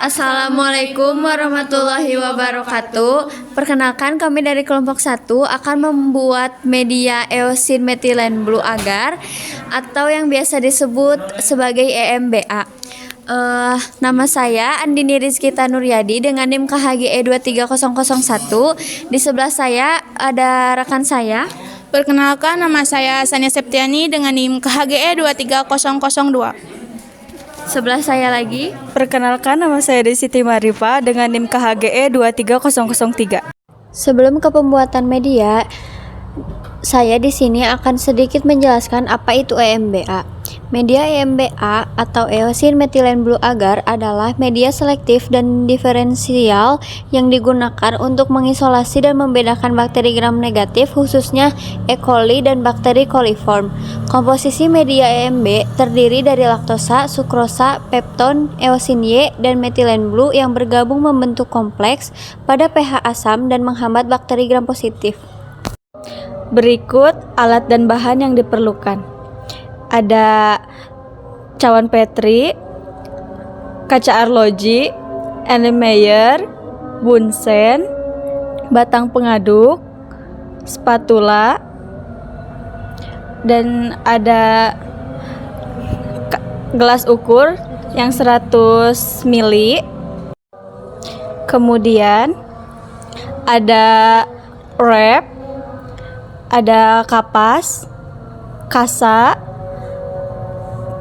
Assalamualaikum warahmatullahi wabarakatuh. Perkenalkan, kami dari kelompok 1 akan membuat media eosin metilen blue agar atau yang biasa disebut sebagai EMBA. Nama saya Andini Rizkita Nuryadi dengan NIM KHGE 23001. Di sebelah saya ada rekan saya. Perkenalkan, nama saya Sania Septiani dengan NIM KHGE 23002. Sebelah saya lagi. Perkenalkan, nama saya Desiti Marifa dengan NIM KHGE 23003. Sebelum ke pembuatan media, saya di sini akan sedikit menjelaskan apa itu EMBA. Media EMBA atau eosin metilen blue agar adalah media selektif dan diferensial yang digunakan untuk mengisolasi dan membedakan bakteri gram negatif, khususnya E. coli dan bakteri coliform. Komposisi media EMB terdiri dari laktosa, sukrosa, pepton, eosin Y, dan metilen blue yang bergabung membentuk kompleks pada pH asam dan menghambat bakteri gram positif. Berikut alat dan bahan yang diperlukan. Ada cawan Petri, kaca arloji, Erlenmeyer, bunsen, batang pengaduk, spatula, dan ada gelas ukur yang 100 ml. Kemudian ada wrap, ada kapas, kasa,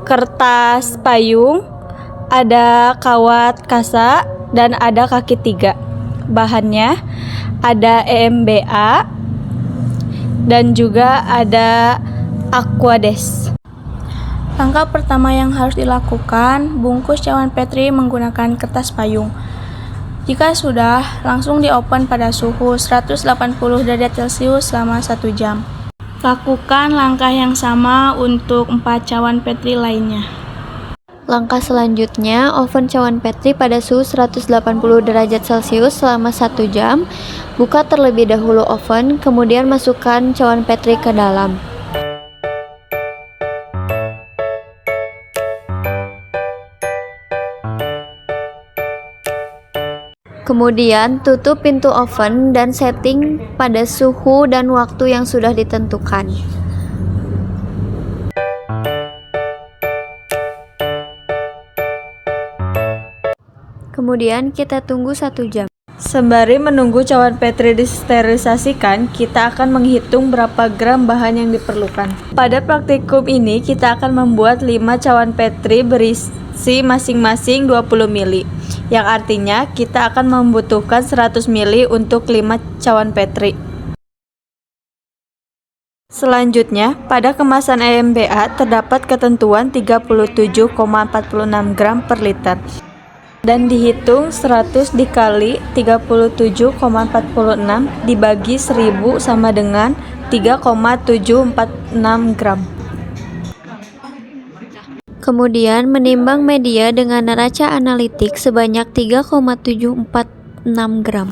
kertas payung, ada kawat kasa, dan ada kaki 3. Bahannya ada EMBA dan juga ada Aquades. Langkah pertama yang harus dilakukan, bungkus cawan Petri menggunakan kertas payung. Jika sudah, langsung di-open pada suhu 180 derajat Celcius selama 1 jam. Lakukan langkah yang sama untuk 4 cawan Petri lainnya. Langkah selanjutnya, oven cawan Petri pada suhu 180 derajat Celcius selama 1 jam. Buka terlebih dahulu oven, kemudian masukkan cawan Petri ke dalam. Kemudian tutup pintu oven dan setting pada suhu dan waktu yang sudah ditentukan. Kemudian kita tunggu 1 jam. Sembari menunggu cawan Petri disterilisasikan, kita akan menghitung berapa gram bahan yang diperlukan. Pada praktikum ini, kita akan membuat 5 cawan Petri berisi masing-masing 20 ml, yang artinya kita akan membutuhkan 100 ml untuk 5 cawan Petri. Selanjutnya, pada kemasan EMBA terdapat ketentuan 37,46 gram per liter. Dan dihitung 100 dikali 37,46 dibagi 1000 sama dengan 3,746 gram. Kemudian menimbang media dengan neraca analitik sebanyak 3,746 gram.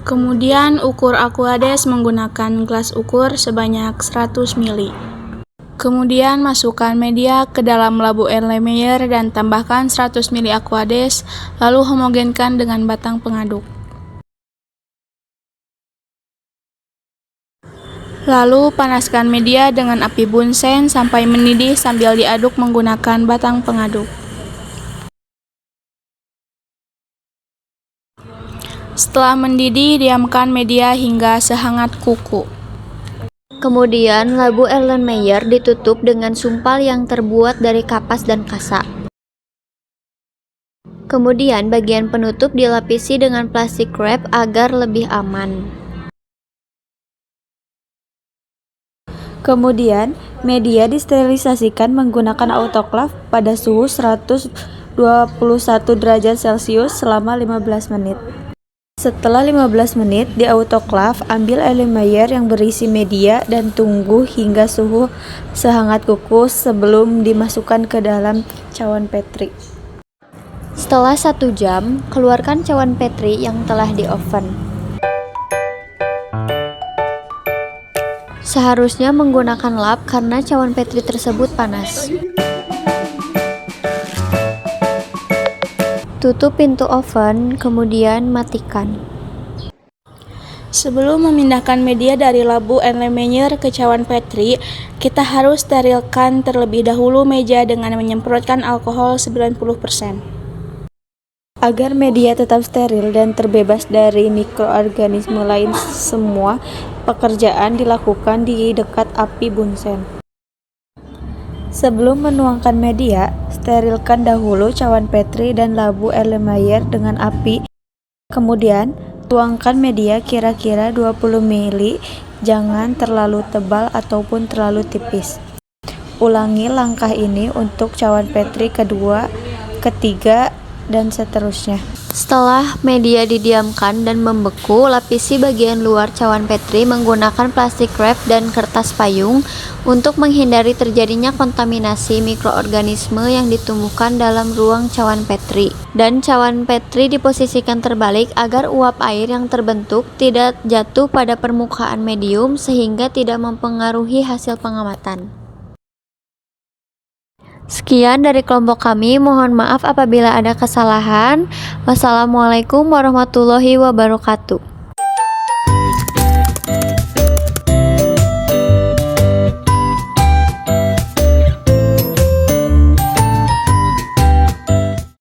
Kemudian ukur Aquades menggunakan gelas ukur sebanyak 100 ml. Kemudian masukkan media ke dalam labu Erlenmeyer dan tambahkan 100 ml Aquades, lalu homogenkan dengan batang pengaduk. Lalu panaskan media dengan api bunsen sampai mendidih sambil diaduk menggunakan batang pengaduk. Setelah mendidih, diamkan media hingga sehangat kuku. Kemudian labu Erlenmeyer ditutup dengan sumpal yang terbuat dari kapas dan kasa. Kemudian bagian penutup dilapisi dengan plastik wrap agar lebih aman. Kemudian, Media disterilisasikan menggunakan autoklaf pada suhu 121 derajat Celcius selama 15 menit. Setelah 15 menit di autoklaf, ambil Erlenmeyer yang berisi media dan tunggu hingga suhu sehangat kuku sebelum dimasukkan ke dalam cawan Petri. Setelah 1 jam, keluarkan cawan Petri yang telah di oven. Seharusnya menggunakan lap karena cawan Petri tersebut panas. Tutup pintu oven, kemudian matikan. Sebelum memindahkan media dari labu Erlenmeyer ke cawan Petri, kita harus sterilkan terlebih dahulu meja dengan menyemprotkan alkohol 90%. Agar media tetap steril dan terbebas dari mikroorganisme lain, semua pekerjaan dilakukan di dekat api bunsen. Sebelum menuangkan media, sterilkan dahulu cawan Petri dan labu Erlenmeyer dengan api. Kemudian, tuangkan media kira-kira 20 ml, jangan terlalu tebal ataupun terlalu tipis. Ulangi langkah ini untuk cawan Petri kedua, ketiga, dan seterusnya. Setelah media didiamkan dan membeku, lapisi bagian luar cawan Petri menggunakan plastik wrap dan kertas payung untuk menghindari terjadinya kontaminasi mikroorganisme yang ditumbuhkan dalam ruang cawan Petri. Dan cawan Petri diposisikan terbalik agar uap air yang terbentuk tidak jatuh pada permukaan medium sehingga tidak mempengaruhi hasil pengamatan. Sekian dari kelompok kami, mohon maaf apabila ada kesalahan. Wassalamualaikum warahmatullahi wabarakatuh.